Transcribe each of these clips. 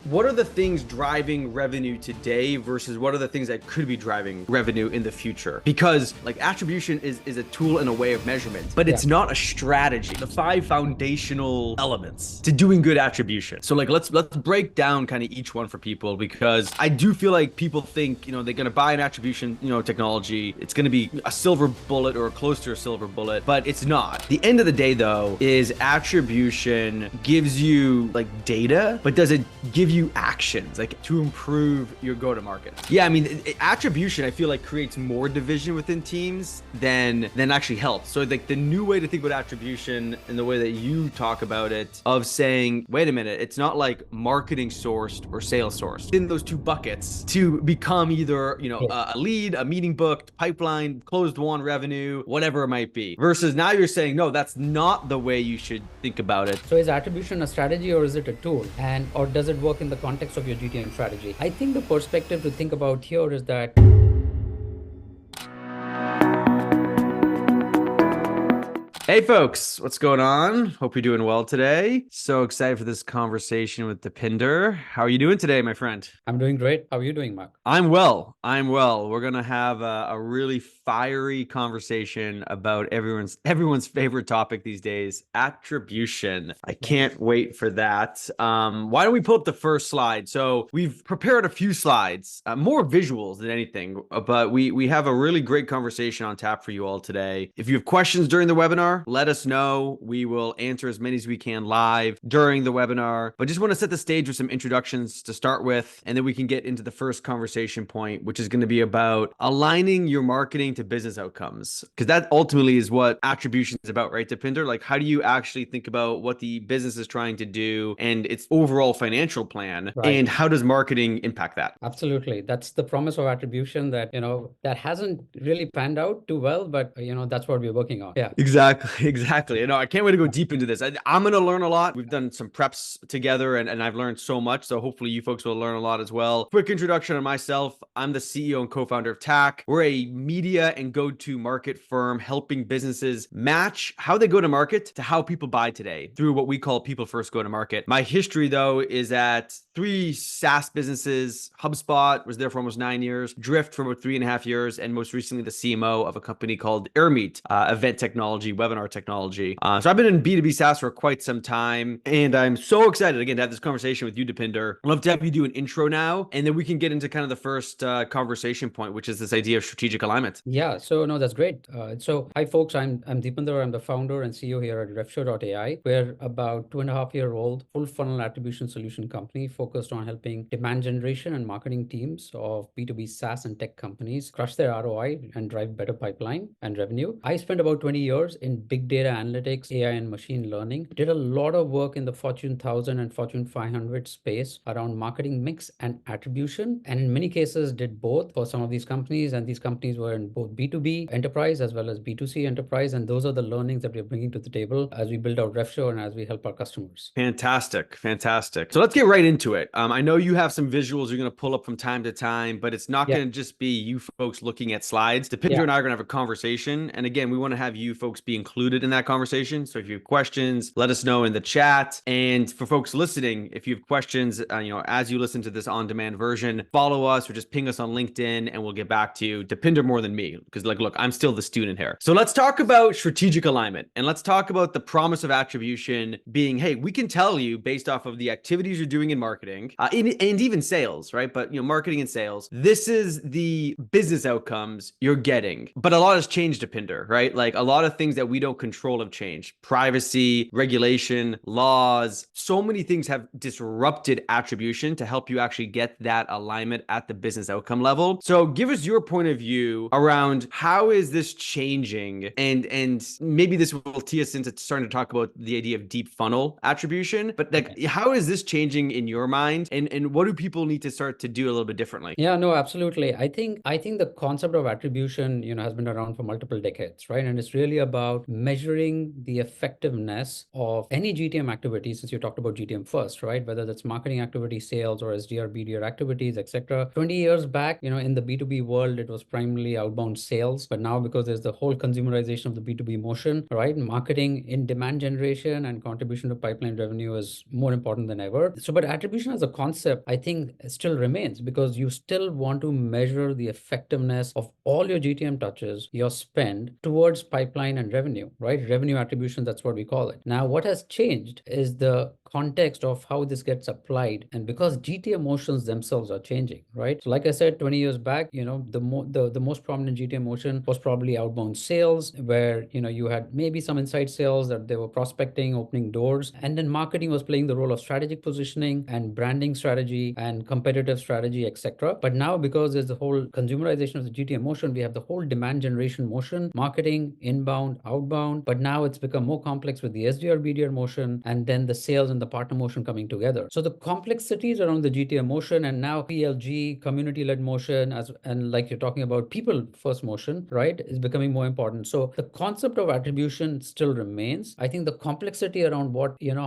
what are the things driving revenue today versus what are the things that could be driving revenue in the future? Because like attribution is a tool and a way of measurement, but it's not a strategy. The 5 foundational elements to doing good attribution. So like let's break down kind of each one for people, because I do feel like people think, they're going to buy an attribution, technology. It's going to be a silver bullet or close to a silver bullet, but it's not. The end of the day though is attribution gives you like data, but does it give you actions like to improve your go-to-market? Yeah, I mean, attribution I feel like creates more division within teams than actually helps. So like the new way to think about attribution and the way that you talk about it of saying, wait a minute, it's not like marketing sourced or sales sourced in those 2 buckets to become either, a lead, a meeting booked, pipeline, closed won revenue, whatever it might be. Versus now you're saying, no, that's not the way you should think about it. So is attribution a strategy or is it a tool? Or does it work in the context of your GTM strategy? I think the perspective to think about here is that Hey folks, what's going on? Hope you're doing well today. So excited for this conversation with Deepinder. How are you doing today, my friend? I'm doing great. How are you doing, Mark? I'm well. We're going to have a really fiery conversation about everyone's favorite topic these days, attribution. I can't wait for that. Why don't we pull up the first slide? So we've prepared a few slides, more visuals than anything, but we have a really great conversation on tap for you all today. If you have questions during the webinar, let us know. We will answer as many as we can live during the webinar, but just want to set the stage with some introductions to start with, and then we can get into the first conversation point, which is going to be about aligning your marketing to business outcomes, because that ultimately is what attribution is about, right, Deepinder? Like, how do you actually think about what the business is trying to do and its overall financial plan, and how does marketing impact that? Absolutely. That's the promise of attribution that, that hasn't really panned out too well, but, that's what we're working on. Yeah. Exactly. I can't wait to go deep into this. I'm going to learn a lot. We've done some preps together and I've learned so much. So hopefully you folks will learn a lot as well. Quick introduction on myself. I'm the CEO and co-founder of TAC. We're a media and go-to market firm helping businesses match how they go to market to how people buy today through what we call people first go to market. My history though is at 3 SaaS businesses. HubSpot was there for almost 9 years, Drift for about 3.5 years, and most recently the CMO of a company called AirMeet, event technology, webinar technology. So I've been in B2B SaaS for quite some time, and I'm so excited again to have this conversation with you, Deepinder. I'd love to have you do an intro now, and then we can get into kind of the first conversation point, which is this idea of strategic alignment. Yeah, so no, that's great. So hi folks, I'm Deepinder. I'm the founder and CEO here at RevTalks. We're about 2.5-year-old full funnel attribution solution company focused on helping demand generation and marketing teams of B2B SaaS and tech companies crush their ROI and drive better pipeline and revenue. I spent about 20 years in big data analytics, AI and machine learning. Did a lot of work in the Fortune 1000 and Fortune 500 space around marketing mix and attribution. And in many cases did both for some of these companies. And these companies were in both B2B enterprise as well as B2C enterprise. And those are the learnings that we're bringing to the table as we build out RevShow and as we help our customers. Fantastic. So let's get right into it. I know you have some visuals you're going to pull up from time to time, but it's not going to just be you folks looking at slides. Deepinder and I are going to have a conversation. And again, we want to have you folks be included in that conversation. So if you have questions, let us know in the chat. And for folks listening, if you have questions, as you listen to this on-demand version, follow us or just ping us on LinkedIn and we'll get back to you. Deepinder more than me, because look, I'm still the student here. So let's talk about strategic alignment, and let's talk about the promise of attribution being, hey, we can tell you based off of the activities you're doing in marketing and even sales, right? But marketing and sales, this is the business outcomes you're getting. But a lot has changed, Deepinder, right? Like a lot of things that we don't control have changed. Privacy, regulation, laws, so many things have disrupted attribution to help you actually get that alignment at the business outcome level. So give us your point of view around how is this changing, and maybe this will tee us into starting to talk about the idea of deep funnel attribution, but like how is this changing in your mind, and what do people need to start to do a little bit differently? Yeah, no, absolutely. I think the concept of attribution, has been around for multiple decades, right? And it's really about measuring the effectiveness of any GTM activity, since you talked about GTM first, right? Whether that's marketing activity, sales, or SDR, BDR activities, etc. 20 years back, in the B2B world, it was primarily outbound sales. But now, because there's the whole consumerization of the B2B motion, right? Marketing in demand generation and contribution to pipeline revenue is more important than ever. So, but attribution attribution as a concept, I think, still remains, because you still want to measure the effectiveness of all your GTM touches, your spend towards pipeline and revenue, right? Revenue attribution, that's what we call it. Now, what has changed is the context of how this gets applied, and because GTM motions themselves are changing, right? So like I said, 20 years back, the most prominent GTM motion was probably outbound sales, where you had maybe some inside sales that they were prospecting, opening doors, and then marketing was playing the role of strategic positioning and branding strategy and competitive strategy, etc. But now, because there's the whole consumerization of the GTM motion, we have the whole demand generation motion, marketing, inbound, outbound, but now it's become more complex with the SDR BDR motion, and then the sales and the partner motion coming together. So the complexities around the GTM motion, and now PLG, community-led motion, and like you're talking about people first motion, right, is becoming more important. So the concept of attribution still remains. I think the complexity around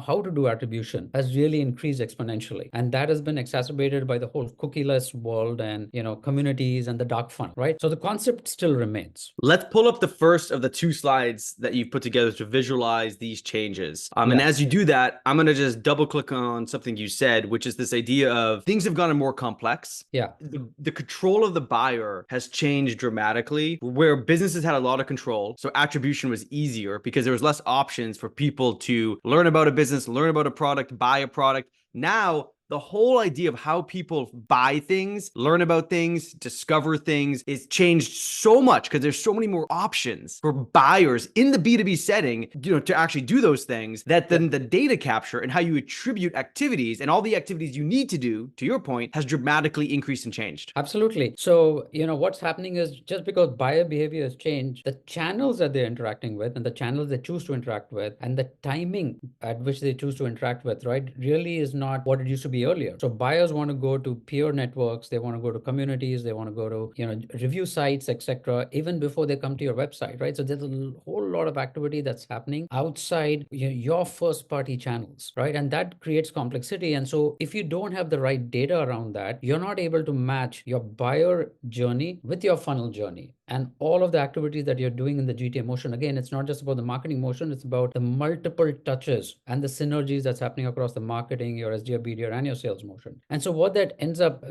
how to do attribution has really increased exponentially. And that has been exacerbated by the whole cookieless world and, communities and the dark funnel, right? So the concept still remains. Let's pull up the first of the 2 slides that you've put together to visualize these changes. And as you do that, I'm going to just double click on something you said, which is this idea of things have gotten more complex. Yeah. The control of the buyer has changed dramatically, where businesses had a lot of control. So attribution was easier because there was less options for people to learn about a business, learn about a product, buy a product. Now, the whole idea of how people buy things, learn about things, discover things is changed so much because there's so many more options for buyers in the B2B setting, to actually do those things, that then the data capture and how you attribute activities and all the activities you need to do, to your point, has dramatically increased and changed. Absolutely. So, what's happening is, just because buyer behavior has changed, the channels that they're interacting with and the channels they choose to interact with and the timing at which they choose to interact with, right, really is not what it used to be earlier. So buyers want to go to peer networks, they want to go to communities, they want to go to review sites, etc., even before they come to your website, right? So there's a whole lot of activity that's happening outside your first party channels, right? And that creates complexity. And so if you don't have the right data around that, you're not able to match your buyer journey with your funnel journey. And all of the activities that you're doing in the GTM motion, again, it's not just about the marketing motion, it's about the multiple touches and the synergies that's happening across the marketing, your SDR, BDR, and your sales motion. And so what that ends up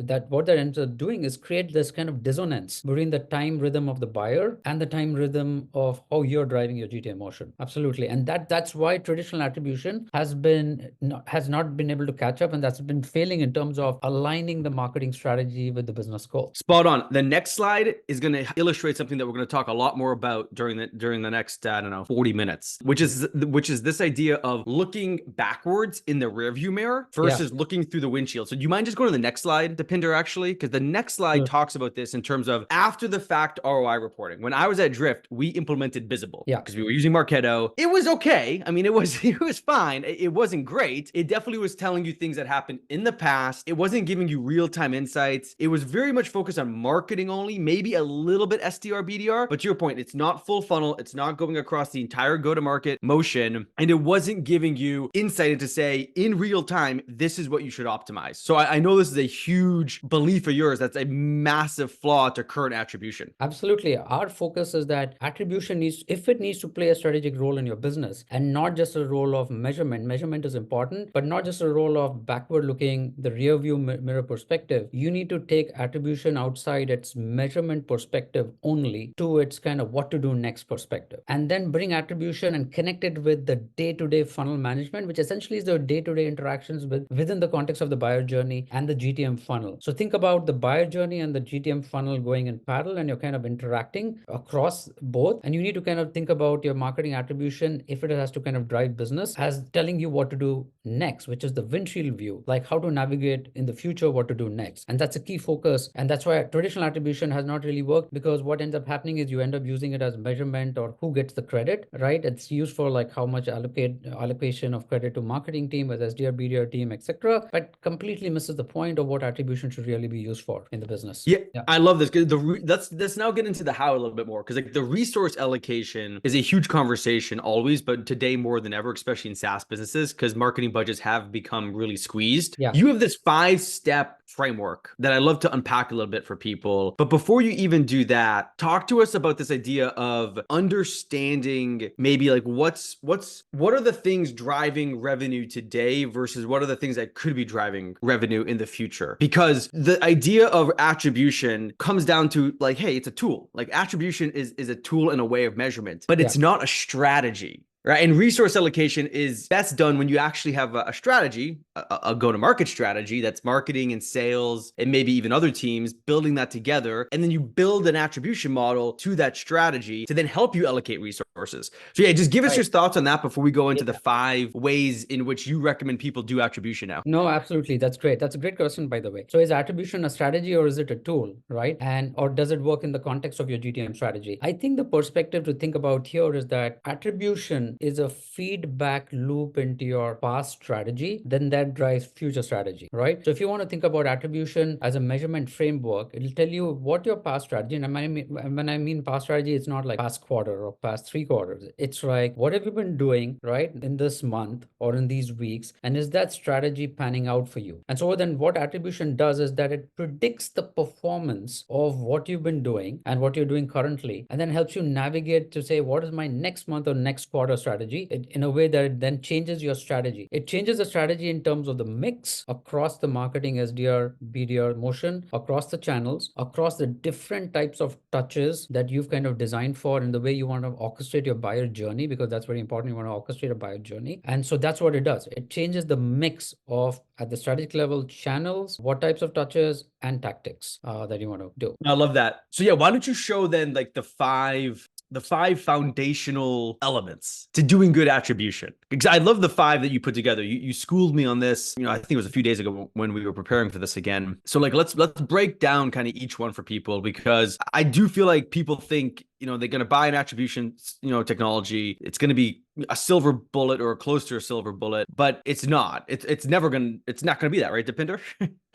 doing is create this kind of dissonance between the time rhythm of the buyer and the time rhythm of how you're driving your GTM motion. Absolutely. And that's why traditional attribution has not been able to catch up, and that's been failing in terms of aligning the marketing strategy with the business goal. Spot on. The next slide is going to illustrate something that we're going to talk a lot more about during the next 40 minutes, which is this idea of looking backwards in the rearview mirror versus looking through the windshield. So do you mind just going to the next slide, Deepinder, actually? Because the next slide talks about this in terms of after the fact ROI reporting. When I was at Drift, we implemented Visible because we were using Marketo. It was okay. I mean, it was fine. It wasn't great. It definitely was telling you things that happened in the past. It wasn't giving you real-time insights. It was very much focused on marketing only, maybe a little bit SDR, BDR. But to your point, it's not full funnel. It's not going across the entire go-to-market motion. And it wasn't giving you insight into say, in real time, this is what you should optimize. So I know this is a huge belief of yours. That's a massive flaw to current attribution. Absolutely. Our focus is that attribution needs to play a strategic role in your business and not just a role of measurement. Measurement is important, but not just a role of backward looking, the rear view mirror perspective. You need to take attribution outside its measurement perspective only to its kind of what to do next perspective. And then bring attribution and connect it with the day-to-day funnel management, which essentially is the day-to-day interactions within the context of the buyer journey and the GTM funnel. So think about the buyer journey and the GTM funnel going in parallel, and you're kind of interacting across both. And you need to kind of think about your marketing attribution, if it has to kind of drive business, as telling you what to do next, which is the windshield view, like how to navigate in the future, what to do next. And that's a key focus. And that's why traditional attribution has not really worked, because what ends up happening is you end up using it as measurement or who gets the credit, right? It's used for like how much allocation of credit to marketing team with SDR, BDR team, etc., but completely misses the point of what attribution should really be used for in the business. Yeah. I love this. Let's now get into the how a little bit more, because like the resource allocation is a huge conversation always, but today more than ever, especially in SaaS businesses, because marketing budgets have become really squeezed. Yeah. You have this 5-step framework that I love to unpack a little bit for people. But before you even do that, talk to us about this idea of understanding maybe like what are the things driving revenue today versus what are the things that could be driving revenue in the future? Because the idea of attribution comes down to like, hey, it's a tool. Like attribution is a tool and a way of measurement, but it's not a strategy. Right. And resource allocation is best done when you actually have a strategy, a go-to-market strategy that's marketing and sales and maybe even other teams building that together. And then you build an attribution model to that strategy to then help you allocate resources. So yeah, just give us your thoughts on that before we go into the 5 ways in which you recommend people do attribution now. No, absolutely. That's great. That's a great question, by the way. So is attribution a strategy or is it a tool, right? And or does it work in the context of your GTM strategy? I think the perspective to think about here is that attribution is a feedback loop into your past strategy, then that drives future strategy, right? So if you want to think about attribution as a measurement framework, it'll tell you what your past strategy, and when I mean past strategy, it's not like past quarter or past 3 quarters. It's like, what have you been doing, right, in this month or in these weeks? And is that strategy panning out for you? And so then what attribution does is that it predicts the performance of what you've been doing and what you're doing currently, and then helps you navigate to say, what is my next month or next quarter strategy, in a way that it then changes your strategy. It changes the strategy in terms of the mix across the marketing, SDR, BDR motion, across the channels, across the different types of touches that you've kind of designed for, and the way you want to orchestrate your buyer journey, because that's very important. You want to orchestrate a buyer journey. And so that's what it does. It changes the mix of, at the strategic level, channels, what types of touches and tactics that you want to do. I love that. So yeah, why don't you show then like the five foundational elements to doing good attribution? Because I love the 5 that you put together. You schooled me on this, I think it was a few days ago when we were preparing for this again. So like, let's break down kind of each one for people, because I do feel like people think, they're going to buy an attribution, technology. It's going to be a silver bullet or close to a silver bullet, but it's not. It's not going to be that, right, Deepinder?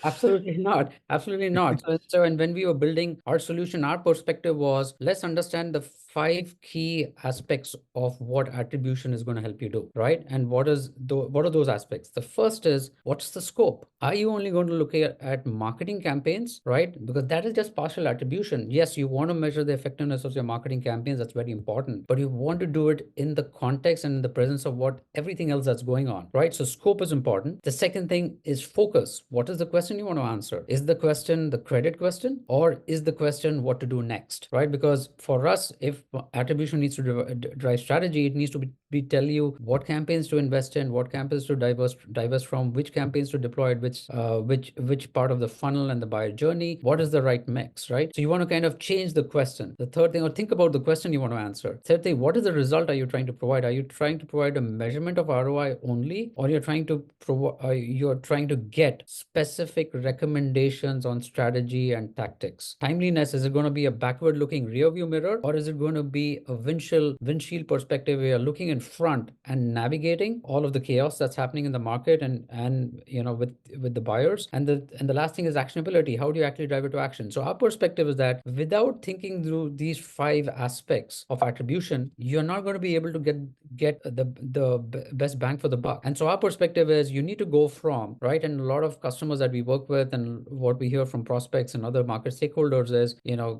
Absolutely not. Absolutely not. So, and when we were building our solution, our perspective was, let's understand the 5 key aspects of what attribution is going to help you do, right? And what are those aspects? The first is, what's the scope? Are you only going to look at marketing campaigns, right? Because that is just partial attribution. Yes, you want to measure the effectiveness of your marketing campaigns. That's very important. But you want to do it in the context and in the presence of what everything else that's going on, right? So scope is important. The second thing is focus. What is the question you want to answer? Is the question the credit question, or is the question what to do next, right? Because for us, if attribution needs to drive strategy, it needs to tell you what campaigns to invest in, what campaigns to divest from, which campaigns to deploy at which part of the funnel and the buyer journey, what is the right mix, right? So you want to kind of change the question. The third thing, or think about the question you want to answer. Third thing, what is the result are you trying to provide? Are you trying to provide a measurement of ROI only, or you're trying to get specific recommendations on strategy and tactics? Timeliness, is it going to be a backward looking rear view mirror, or is it going to be a windshield perspective where you're looking in front and navigating all of the chaos that's happening in the market and with the buyers? And the last thing is actionability. How do you actually drive it to action? So our perspective is that without thinking through these 5 aspects of attribution, you're not going to be able to get the best bang for the buck. And so our perspective is, you need to go from, right, and a lot of customers that we work with and what we hear from prospects and other market stakeholders is,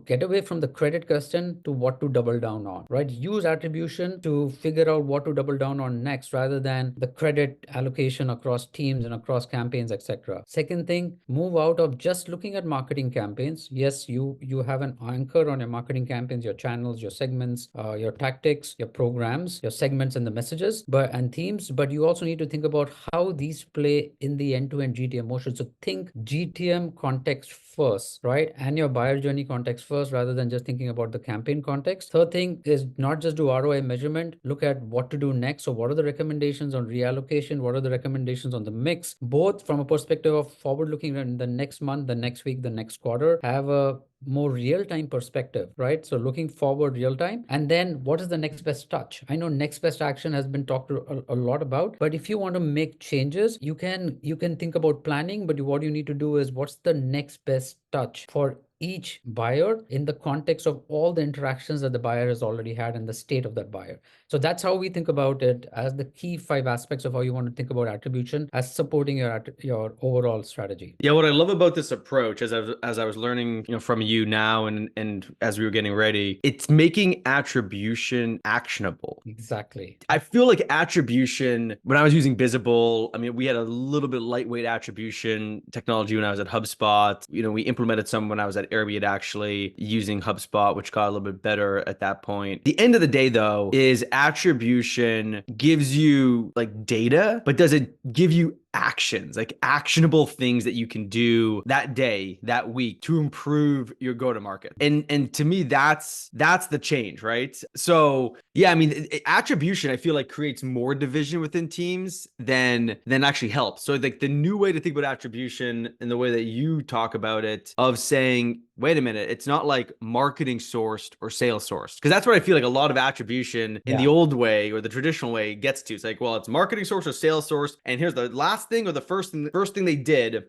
get away from the credit question to what to double down on, right? Use attribution to figure out what to double down on next, rather than the credit allocation across teams and across campaigns, etc. Second thing, move out of just looking at marketing campaigns. Yes, you have an anchor on your marketing campaigns, your channels, your segments, your tactics, your programs, your segments and the messages, and themes, but you also need to think about how these play in the end-to-end GTM motion. So think GTM context first, right? And your buyer journey context first, rather than just thinking about the campaign context. Third thing is not just do ROI measurement, look at what to do next. So what are the recommendations on reallocation? What are the recommendations on the mix? Both from a perspective of forward-looking in the next month, the next week, the next quarter, have a more real-time perspective, right? So looking forward real-time. And then what is the next best touch? I know next best action has been talked a lot about, but if you want to make changes, you can think about planning, but what you need to do is, what's the next best touch for each buyer in the context of all the interactions that the buyer has already had and the state of that buyer. So that's how we think about it as the key 5 aspects of how you want to think about attribution as supporting your overall strategy. Yeah, what I love about this approach, as I was learning, from you now, and as we were getting ready, it's making attribution actionable. Exactly. I feel like attribution, when I was using Visible, I mean, we had a little bit lightweight attribution technology when I was at HubSpot. We implemented some when I was at Airbnb, actually using HubSpot, which got a little bit better at that point. The end of the day, though, is attribution gives you like data, but does it give you actions, like actionable things that you can do that day, that week to improve your go-to-market? And to me, that's the change, right? So yeah, I mean, attribution, I feel like creates more division within teams than actually helps. So like the new way to think about attribution and the way that you talk about it, of saying, wait a minute, it's not like marketing sourced or sales sourced. Because that's what I feel like a lot of attribution in the old way or the traditional way gets to. It's like, well, it's marketing sourced or sales sourced. And here's the last thing or the first thing they did,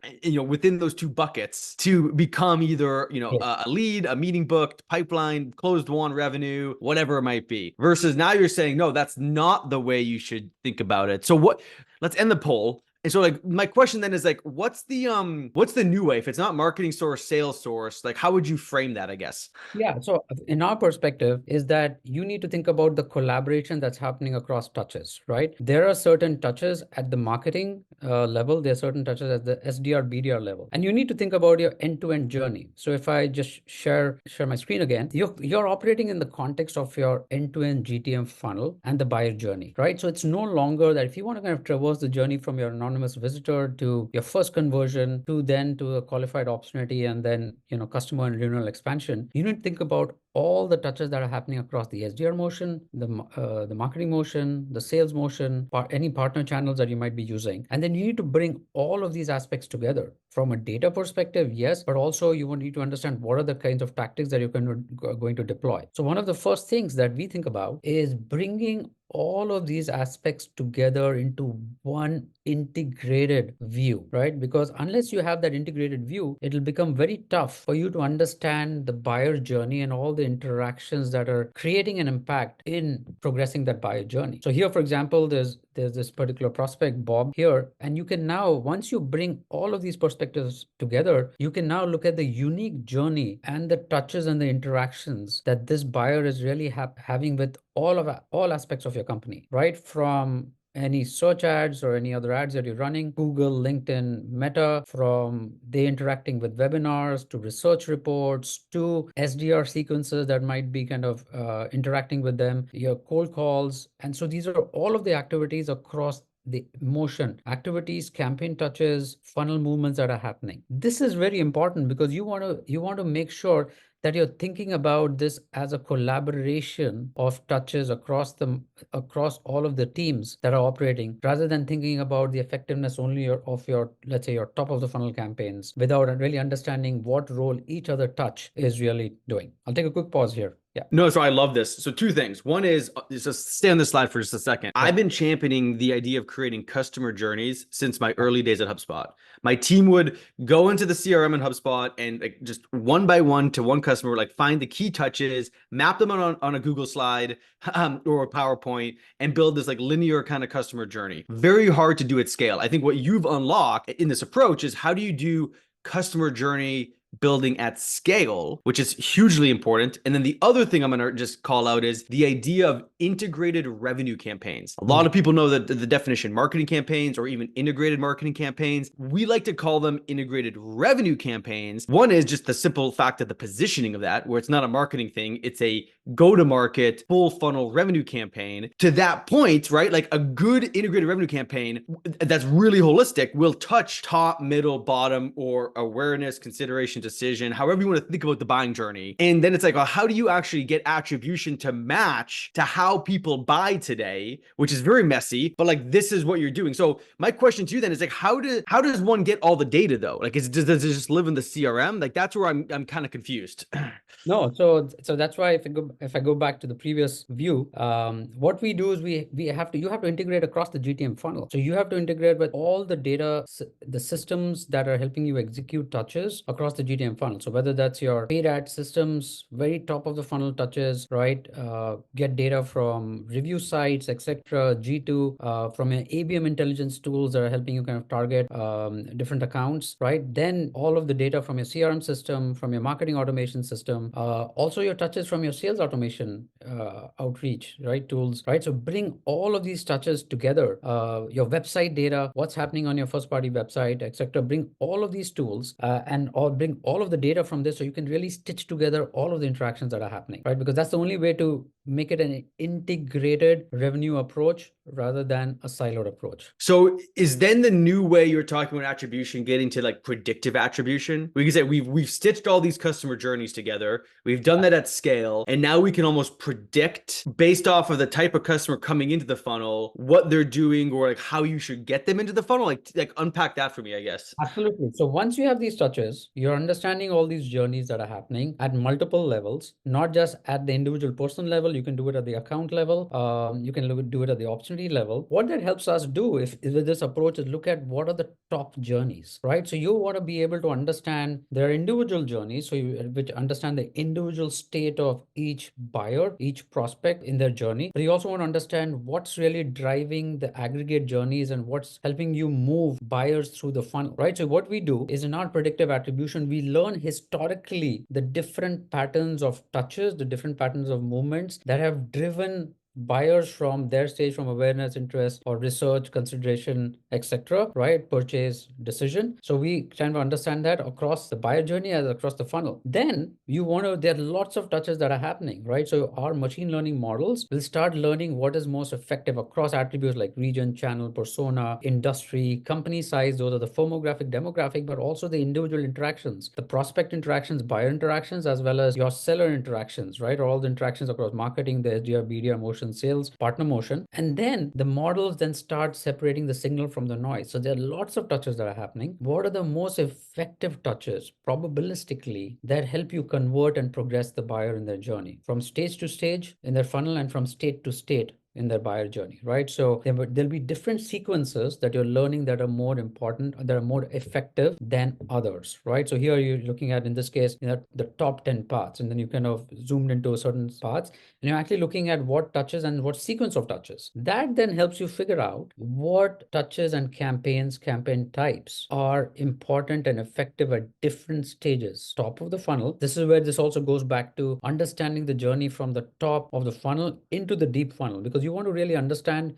within those two buckets to become either, a lead, a meeting booked, pipeline, closed won revenue, whatever it might be. Versus now you're saying, no, that's not the way you should think about it. So let's end the poll. And so like my question then is like, what's the new way? If it's not marketing source, sales source, like how would you frame that, I guess? Yeah. So in our perspective is that you need to think about the collaboration that's happening across touches, right? There are certain touches at the marketing level. There are certain touches at the SDR, BDR level. And you need to think about your end-to-end journey. So if I just share my screen again, you're operating in the context of your end-to-end GTM funnel and the buyer journey, right? So it's no longer that if you want to kind of traverse the journey from your anonymous visitor to your first conversion to a qualified opportunity and then, customer and renewal expansion, you need to think about all the touches that are happening across the SDR motion, the marketing motion, the sales motion, any partner channels that you might be using. And then you need to bring all of these aspects together from a data perspective, yes, but also you will need to understand what are the kinds of tactics that you're going to deploy. So one of the first things that we think about is bringing all of these aspects together into one integrated view, right? Because unless you have that integrated view, it'll become very tough for you to understand the buyer journey and all the interactions that are creating an impact in progressing that buyer journey. So here, for example, there's this particular prospect, Bob, here, and you can now, once you bring all of these perspectives together, you can now look at the unique journey and the touches and the interactions that this buyer is really having with all aspects of your company, right? From any search ads or any other ads that you're running, Google, LinkedIn, Meta, from they interacting with webinars to research reports to SDR sequences that might be kind of interacting with them, your cold calls. And so these are all of the activities across the motion, activities, campaign touches, funnel movements that are happening. This is very important because you want to make sure that you're thinking about this as a collaboration of touches across all of the teams that are operating, rather than thinking about the effectiveness only of your, let's say, your top of the funnel campaigns without really understanding what role each other touch is really doing. I'll take a quick pause here. Yeah. No, so I love this. So two things. One is just stay on this slide for just a second. I've been championing the idea of creating customer journeys since my early days at HubSpot. My team would go into the CRM in HubSpot and like just one by one to one customer, like find the key touches, map them on a Google slide or a PowerPoint, and build this like linear kind of customer journey. Very hard to do at scale. I think what you've unlocked in this approach is how do you do customer journey building at scale, which is hugely important. And then the other thing I'm going to just call out is the idea of integrated revenue campaigns. A lot of people know that the definition marketing campaigns or even integrated marketing campaigns. We like to call them integrated revenue campaigns. One is just the simple fact of the positioning of that, where it's not a marketing thing, it's a go-to-market full funnel revenue campaign. To that point, right? Like a good integrated revenue campaign that's really holistic will touch top, middle, bottom, or awareness, consideration, decision, however you want to think about the buying journey. And then it's like, well, how do you actually get attribution to match to how people buy today, which is very messy, but like this is what you're doing. So my question to you then is like, how does one get all the data though? Like, does it just live in the CRM? Like that's where I'm kind of confused. No, so that's why if you if I go back to the previous view, what we do is you have to integrate across the GTM funnel. So you have to integrate with all the data, the systems that are helping you execute touches across the GTM funnel. So whether that's your paid ad systems, very top of the funnel touches, right? Get data from review sites, etc. G2, from your ABM intelligence tools that are helping you kind of target different accounts, right? Then all of the data from your CRM system, from your marketing automation system, also your touches from your sales automation outreach, right? Tools, right? So bring all of these touches together, your website data, what's happening on your first party website, etc. Bring all of these tools or bring all of the data from this so you can really stitch together all of the interactions that are happening, right? Because that's the only way to make it an integrated revenue approach rather than a siloed approach. So is then the new way you're talking about attribution getting to like predictive attribution? We can say we've stitched all these customer journeys together. We've done that at scale. And now we can almost predict based off of the type of customer coming into the funnel, what they're doing or like how you should get them into the funnel. Like unpack that for me, I guess. Absolutely. So once you have these touches, you're understanding all these journeys that are happening at multiple levels, not just at the individual person level. You can do it at the account level. You can do it at the opportunity level. What that helps us do if with this approach is look at what are the top journeys, right? So you want to be able to understand their individual journeys, which understand the individual state of each buyer, each prospect in their journey. But you also want to understand what's really driving the aggregate journeys and what's helping you move buyers through the funnel, right? So what we do is in our predictive attribution, we learn historically the different patterns of touches, the different patterns of movements that have driven buyers from their stage, from awareness, interest, or research, consideration, etc., right? Purchase decision. So we kind of understand that across the buyer journey as across the funnel. Then there are lots of touches that are happening, right? So our machine learning models will start learning what is most effective across attributes like region, channel, persona, industry, company size. Those are the firmographic, demographic, but also the individual interactions, the prospect interactions, buyer interactions, as well as your seller interactions, right? Or all the interactions across marketing, the SDR, BDR, motion, sales, partner motion. And then the models then start separating the signal from the noise. So there are lots of touches that are happening. What are the most effective touches probabilistically that help you convert and progress the buyer in their journey from stage to stage in their funnel and from state to state in their buyer journey, right? So there'll be different sequences that you're learning that are more important, that are more effective than others, right? So here you're looking at, in this case, the top 10 paths, and then you kind of zoomed into certain paths, and you're actually looking at what touches and what sequence of touches. That then helps you figure out what touches and campaign types are important and effective at different stages, top of the funnel. This is where this also goes back to understanding the journey from the top of the funnel into the deep funnel, because you want to really understand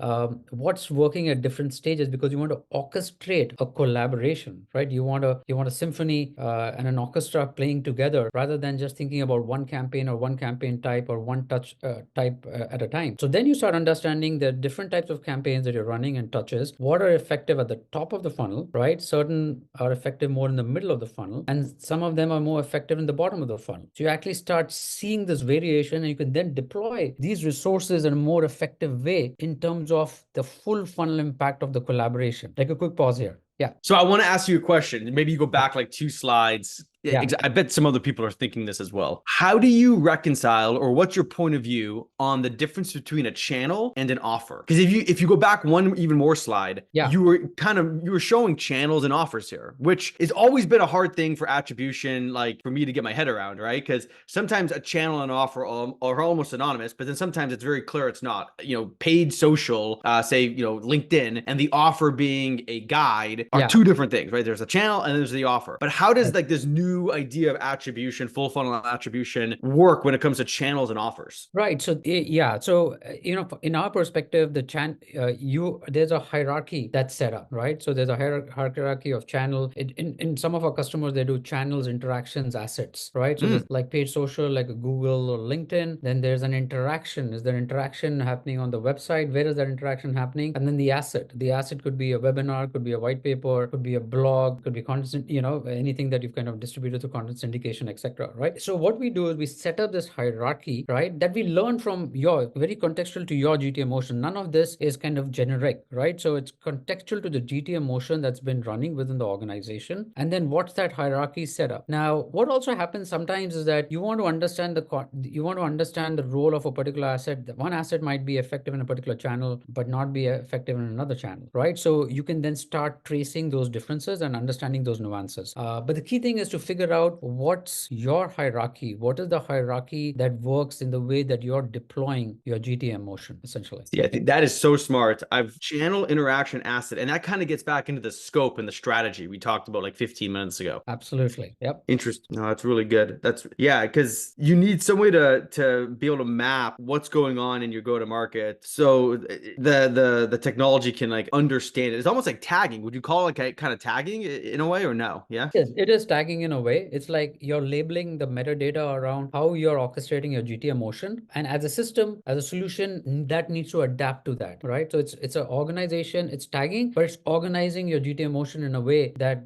what's working at different stages, because you want to orchestrate a collaboration, right? You want a symphony and an orchestra playing together rather than just thinking about one campaign or one campaign type or one touch type at a time. So then you start understanding the different types of campaigns that you're running and touches, what are effective at the top of the funnel, right? Certain are effective more in the middle of the funnel, and some of them are more effective in the bottom of the funnel. So you actually start seeing this variation, and you can then deploy these resources in a more effective way in terms of the full funnel impact of the collaboration. Take a quick pause here. Yeah. So I want to ask you a question. Maybe you go back like 2 slides. Yeah. I bet some other people are thinking this as well. How do you reconcile, or what's your point of view on the difference between a channel and an offer? Because if you go back one even more slide, you were showing channels and offers here, which has always been a hard thing for attribution, like for me to get my head around, right? Because sometimes a channel and offer are almost synonymous, but then sometimes it's very clear it's not. Paid social, say LinkedIn, and the offer being a guide are two different things, right? There's a channel and there's the offer. But how does like this new idea of attribution, full funnel attribution, work when it comes to channels and offers? Right. So in our perspective, there's a hierarchy that's set up, right? So there's a hierarchy of channel. In some of our customers, they do channels, interactions, assets, right? So there's like paid social, like a Google or LinkedIn. Then there's an interaction. Is there interaction happening on the website? Where is that interaction happening? And then the asset. The asset could be a webinar, could be a white paper, could be a blog, could be content, anything that you've kind of distributed distributed through content syndication, etc. Right? So what we do is we set up this hierarchy, right, that we learn from your very contextual to your GTM motion. None of this is kind of generic, right? So it's contextual to the GTM motion that's been running within the organization. And then what's that hierarchy set up? Now, what also happens sometimes is that you want to understand the role of a particular asset. One asset might be effective in a particular channel, but not be effective in another channel, right? So you can then start tracing those differences and understanding those nuances. But the key thing is to figure out what's your hierarchy. What is the hierarchy that works in the way that you're deploying your GTM motion, essentially? Yeah, I think that is so smart. I've channel interaction asset, and that kind of gets back into the scope and the strategy we talked about like 15 minutes ago. Absolutely. Yep. Interesting. No, that's really good. That's yeah, because you need some way to be able to map what's going on in your go-to-market, so the technology can like understand it. It's almost like tagging. Would you call it like kind of tagging in a way, or no? Yeah. Yes, it is tagging in a way. It's like you're labeling the metadata around how you're orchestrating your GTM motion, and as a system, as a solution, that needs to adapt to that, right? So it's an organization. It's tagging, but it's organizing your GTM motion in a way that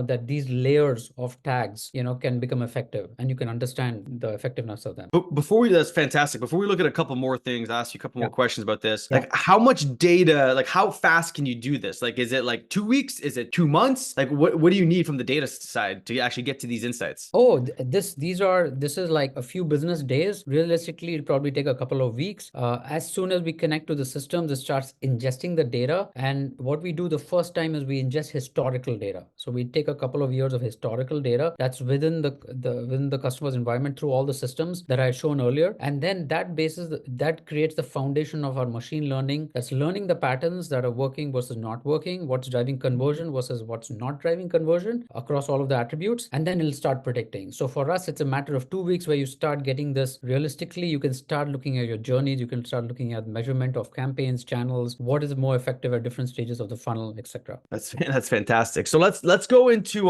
that these layers of tags can become effective, and you can understand the effectiveness of them. But that's fantastic. Before we look at a couple more things, I'll ask you a couple more questions about this. Yeah. Like, how much data? Like, how fast can you do this? Like, is it like 2 weeks? Is it 2 months? Like, what do you need from the data side to actually get to these insights? Oh, this is like a few business days. Realistically, it'll probably take a couple of weeks. As soon as we connect to the systems, it starts ingesting the data. And what we do the first time is we ingest historical data. So we take a couple of years of historical data that's within the customer's environment through all the systems that I had shown earlier. And then that creates the foundation of our machine learning that's learning the patterns that are working versus not working, what's driving conversion versus what's not driving conversion across all of the attributes. And then it'll start predicting. So for us, it's a matter of 2 weeks where you start getting this realistically. You can start looking at your journeys. You can start looking at measurement of campaigns, channels, what is more effective at different stages of the funnel, etc. That's fantastic. So let's go into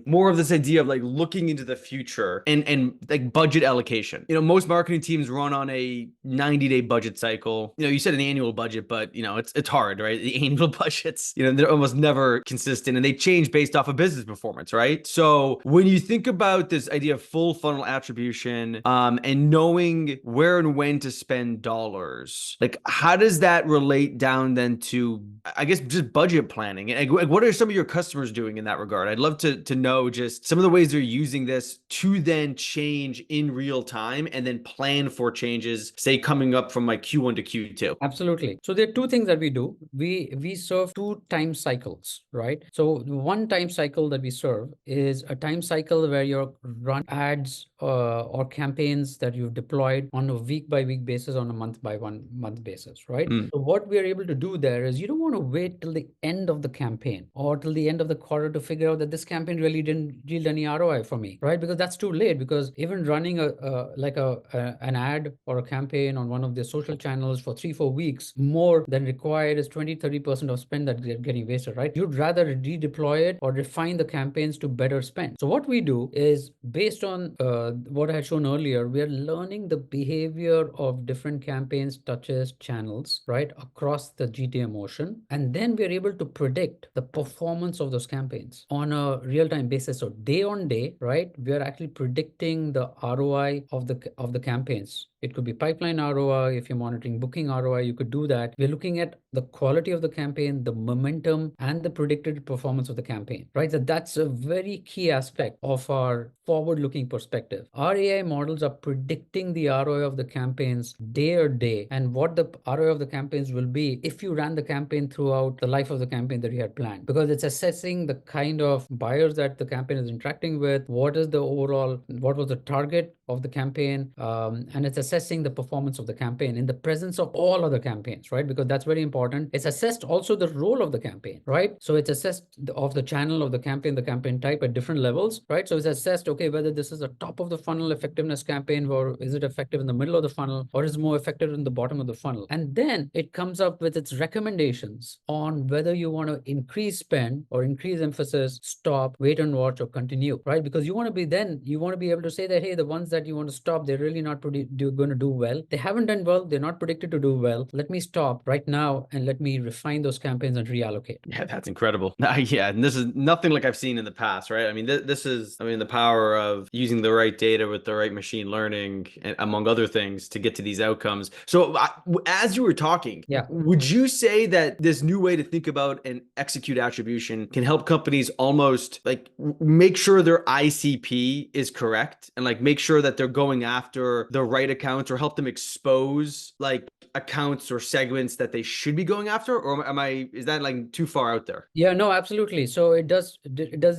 more of this idea of like looking into the future and like budget allocation. Most marketing teams run on a 90-day budget cycle. You said an annual budget, but it's hard, right? The annual budgets, they're almost never consistent, and they change based off of business performance, right? So when you think about this idea of full funnel attribution, and knowing where and when to spend dollars, like how does that relate down then to, I guess, just budget planning? And like, what are some of your customers doing in that regard? I'd love to know just some of the ways they're using this to then change in real time and then plan for changes, say coming up from like Q1 to Q2. Absolutely. So there are two things that we do. We serve 2 time cycles, right? So one time cycle that we serve is a time cycle where you run ads or campaigns that you've deployed on a week by week basis, on a month by month basis, right? So what we are able to do there is you don't want to wait till the end of the campaign or till the end of the quarter to figure out that this campaign really didn't yield any ROI for me, right? Because that's too late, because even running an ad or a campaign on one of the social channels for 3-4 weeks more than required is 20-30% of spend that they're getting wasted, right? You'd rather redeploy it or refine the campaigns to better spend. So what we do is, based on what I had shown earlier, we are learning the behavior of different campaigns, touches, channels, right, across the GTM motion. And then we're able to predict the performance of those campaigns on a real-time basis. So day on day, right, we are actually predicting the ROI of the campaigns. It could be pipeline ROI. If you're monitoring booking ROI, you could do that. We're looking at the quality of the campaign, the momentum, and the predicted performance of the campaign, right? So that's a very key aspect of our forward-looking perspective. Our AI models are predicting the ROI of the campaigns day or day, and what the ROI of the campaigns will be if you ran the campaign throughout the life of the campaign that you had planned, because it's assessing the kind of buyers that the campaign is interacting with, what was the target of the campaign, and it's assessing the performance of the campaign in the presence of all other campaigns, right? Because that's very important. It's assessed also the role of the campaign, right? So it's assessed of the channel of the campaign type at different levels, right? So it's assessed, okay, whether this is a top of the funnel effectiveness campaign, or is it effective in the middle of the funnel, or is it more effective in the bottom of the funnel? And then it comes up with its recommendations on whether you want to increase spend or increase emphasis, stop, wait and watch, or continue, right? Because you want to be able to say that, hey, the ones that that you want to stop. They're really not going to do well. They haven't done well. They're not predicted to do well. Let me stop right now and let me refine those campaigns and reallocate. Yeah, that's incredible. Yeah, and this is nothing like I've seen in the past, right? I mean, this is, I mean, the power of using the right data with the right machine learning, and among other things, to get to these outcomes. So, as you were talking, yeah, would you say that this new way to think about and execute attribution can help companies almost like make sure their ICP is correct and like make sure that they're going after the right accounts, or help them expose like accounts or segments that they should be going after? Or is that like too far out there? Yeah, no, absolutely. So it does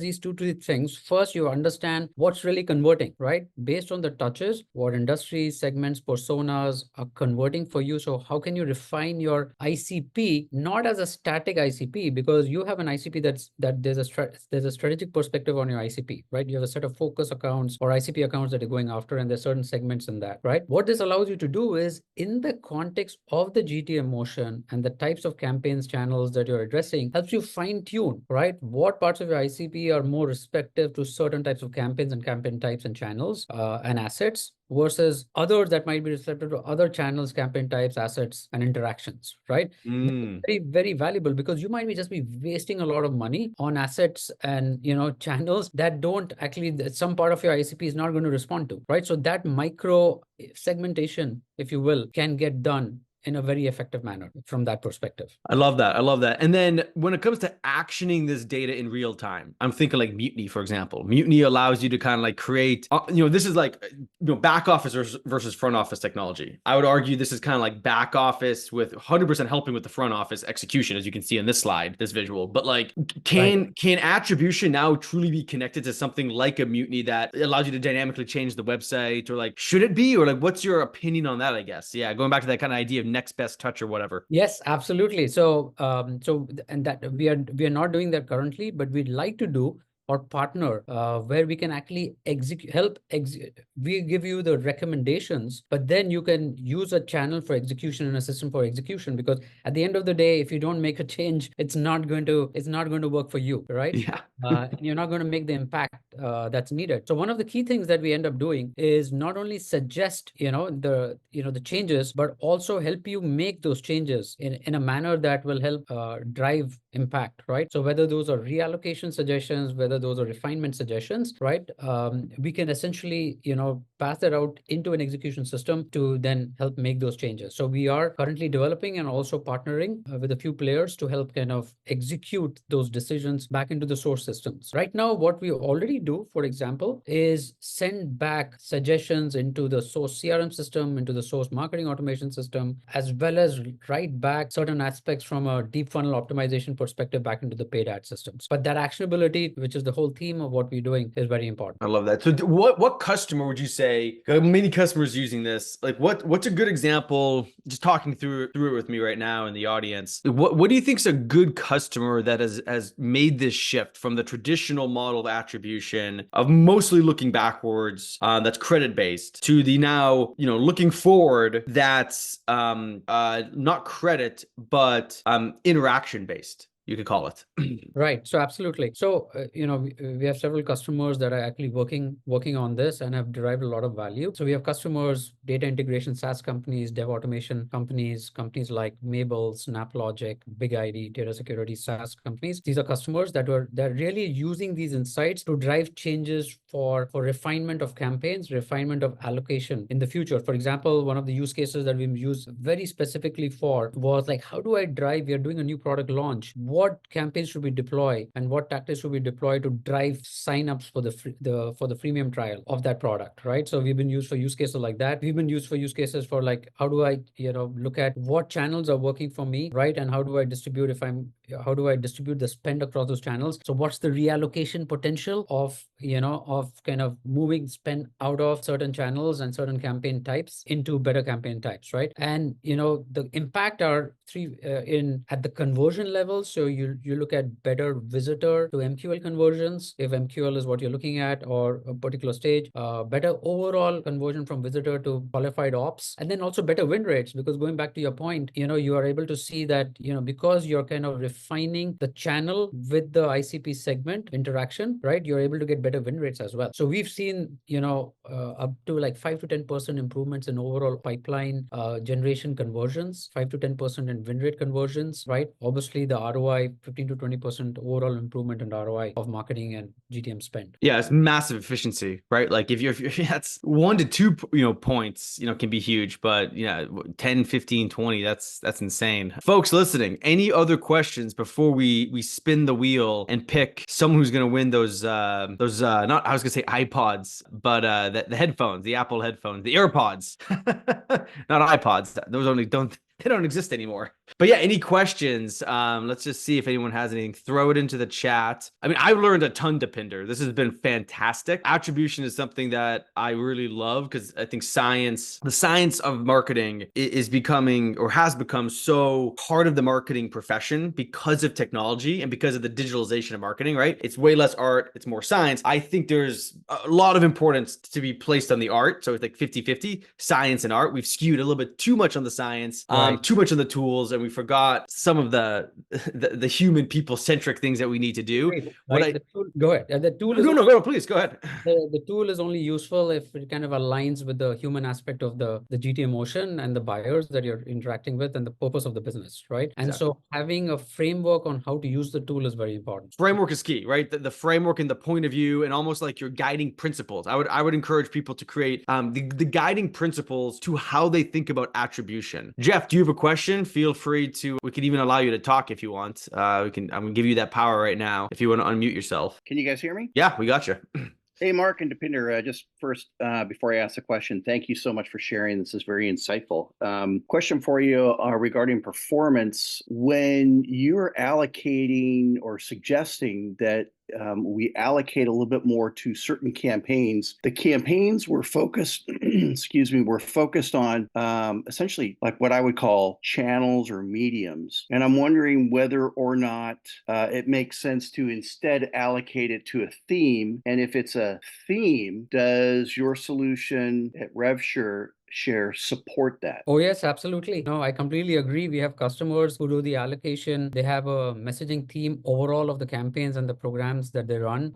these two things. First, you understand what's really converting, right? Based on the touches, what industries, segments, personas are converting for you. So how can you refine your ICP, not as a static ICP, because you have an ICP that there's a strategic perspective on your ICP, right? You have a set of focus accounts or ICP accounts that you're going after, and there's certain segments in that, right? What this allows you to do is, in the context of the GTM motion and the types of campaigns, channels that you're addressing, helps you fine tune, right? What parts of your ICP are more respective to certain types of campaigns and campaign types and channels and assets, versus others that might be receptive to other channels, campaign types, assets, and interactions, right? Very, very valuable, because you might just be wasting a lot of money on assets and, channels that don't actually, some part of your ICP is not going to respond to, right? So that micro segmentation, if you will, can get done in a very effective manner from that perspective. I love that. I love that. And then when it comes to actioning this data in real time, I'm thinking like Mutiny, for example. Mutiny allows you to kind of like create, this is like, back office versus front office technology. I would argue this is kind of like back office with 100% helping with the front office execution, as you can see in this slide, this visual. But like, can attribution now truly be connected to something like a Mutiny that allows you to dynamically change the website? Or like, should it be? Or like, what's your opinion on that, I guess? Yeah, going back to that kind of idea of next best touch or whatever. Yes, absolutely. So, and that we are not doing that currently, but we'd like to do or partner where we can actually we give you the recommendations, but then you can use a channel for execution and a system for execution, because at the end of the day, if you don't make a change, it's not going to work for you, right? Yeah. You're not going to make the impact that's needed. So one of the key things that we end up doing is not only suggest the changes, but also help you make those changes in a manner that will help drive impact, right? So whether those are reallocation suggestions, whether those are refinement suggestions, right? We can essentially, pass that out into an execution system to then help make those changes. So we are currently developing and also partnering with a few players to help kind of execute those decisions back into the source systems. Right now, what we already do, for example, is send back suggestions into the source CRM system, into the source marketing automation system, as well as write back certain aspects from a deep funnel optimization perspective back into the paid ad systems. But that actionability, which is the whole theme of what we're doing, is very important. I love that. So what customer would you say, many customers using this, like what's a good example, just talking through it with me right now in the audience, what do you think is a good customer that has made this shift from the traditional model of attribution of mostly looking backwards, that's credit based, to the now, looking forward, that's not credit, but interaction based, you could call it? Right. So absolutely. So, we have several customers that are actually working on this and have derived a lot of value. So we have customers, data integration SaaS companies, dev automation companies like Mabel, SnapLogic, BigID, data security SaaS companies. These are customers they're really using these insights to drive changes for refinement of campaigns, refinement of allocation in the future. For example, one of the use cases that we've used very specifically for was like, how do I drive? We are doing a new product launch. What campaigns should we deploy and what tactics should we deploy to drive signups for the freemium trial of that product, right? So we've been used for use cases like that. We've been used for use cases for like, how do I, look at what channels are working for me, right? And how do I distribute the spend across those channels? So what's the reallocation potential of kind of moving spend out of certain channels and certain campaign types into better campaign types, right? And the impact are at the conversion level. So So you look at better visitor to MQL conversions, if MQL is what you're looking at, or a particular stage, better overall conversion from visitor to qualified ops, and then also better win rates, because going back to your point, you are able to see that, because you're kind of refining the channel with the ICP segment interaction, right? You're able to get better win rates as well. So we've seen, up to like 5 to 10% improvements in overall pipeline generation conversions, 5 to 10% in win rate conversions, right? Obviously the ROI, 15 to 20% overall improvement in ROI of marketing and GTM spend. Yeah, it's massive efficiency, right? Like if you're that's 1 to 2 points, can be huge, but 10, 15, 20, that's insane. Folks listening, any other questions before we spin the wheel and pick someone who's going to win those not, I was going to say iPods, but the headphones, the Apple headphones, the AirPods. Not iPods. Those they don't exist anymore. But yeah, any questions? Let's just see if anyone has anything. Throw it into the chat. I mean, I've learned a ton, Deepinder. This has been fantastic. Attribution is something that I really love because I think the science of marketing is becoming, or has become, so part of the marketing profession because of technology and because of the digitalization of marketing, right? It's way less art, it's more science. I think there's a lot of importance to be placed on the art. So it's like 50-50, science and art. We've skewed a little bit too much on the science. Too much on the tools, and we forgot some of the human people-centric things that we need to do. Right. Go ahead. The tool is no, please go ahead. The tool is only useful if it kind of aligns with the human aspect of the GTM motion and the buyers that you're interacting with and the purpose of the business, right? And exactly. So having a framework on how to use the tool is very important. Framework is key, right? The framework and the point of view, and almost like your guiding principles. I would encourage people to create the guiding principles to how they think about attribution. Jeff, do you have a question? Feel free to. We could even allow you to talk if you want. I'm gonna give you that power right now if you want to unmute yourself. Can you guys hear me? Yeah, we got you. Hey, Mark and Deepinder, just first, before I ask the question, thank you so much for sharing. This is very insightful. Question for you regarding performance. When you're allocating or suggesting that we allocate a little bit more to certain campaigns, the campaigns were focused, were focused on essentially like what I would call channels or mediums. And I'm wondering whether or not it makes sense to instead allocate it to a theme. And if it's a theme, does your solution at RevSure support that? Oh, yes, absolutely. No, I completely agree. We have customers who do the allocation. They have a messaging theme overall of the campaigns and the programs that they run.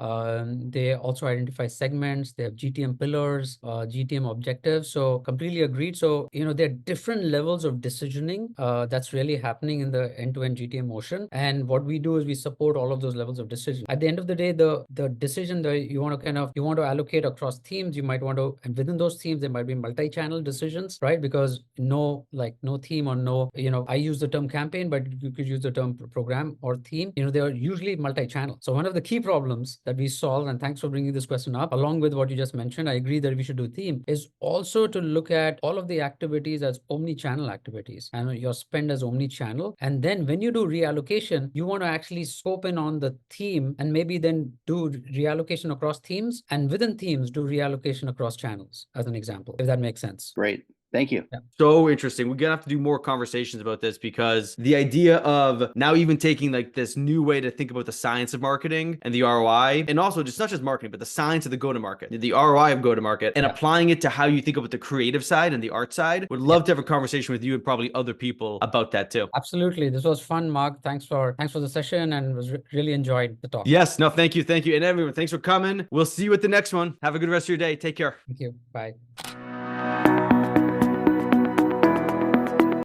They also identify segments. They have GTM pillars, GTM objectives. So completely agreed. So, there are different levels of decisioning that's really happening in the end-to-end GTM motion. And what we do is we support all of those levels of decision. At the end of the day, the decision that you want to allocate across themes, you might want to, and within those themes, there might be multi-channel decisions, right? Because no theme or no, I use the term campaign, but you could use the term program or theme. They are usually multi-channel. So one of the key problems that we solve, and thanks for bringing this question up, along with what you just mentioned, I agree that we should do theme, is also to look at all of the activities as omni-channel activities and your spend as omni-channel. And then when you do reallocation, you want to actually scope in on the theme and maybe then do reallocation across themes, and within themes, do reallocation across channels, as an example, if that makes sense. Great. Thank you. Yeah. So interesting. We're going to have to do more conversations about this, because the idea of now even taking like this new way to think about the science of marketing and the ROI, and also just not just marketing, but the science of the go-to-market, the ROI of go-to-market, and applying it to how you think about the creative side and the art side. Would love to have a conversation with you and probably other people about that too. Absolutely. This was fun, Mark. Thanks for the session, and really enjoyed the talk. Yes. No, thank you. And everyone, thanks for coming. We'll see you at the next one. Have a good rest of your day. Take care. Thank you. Bye.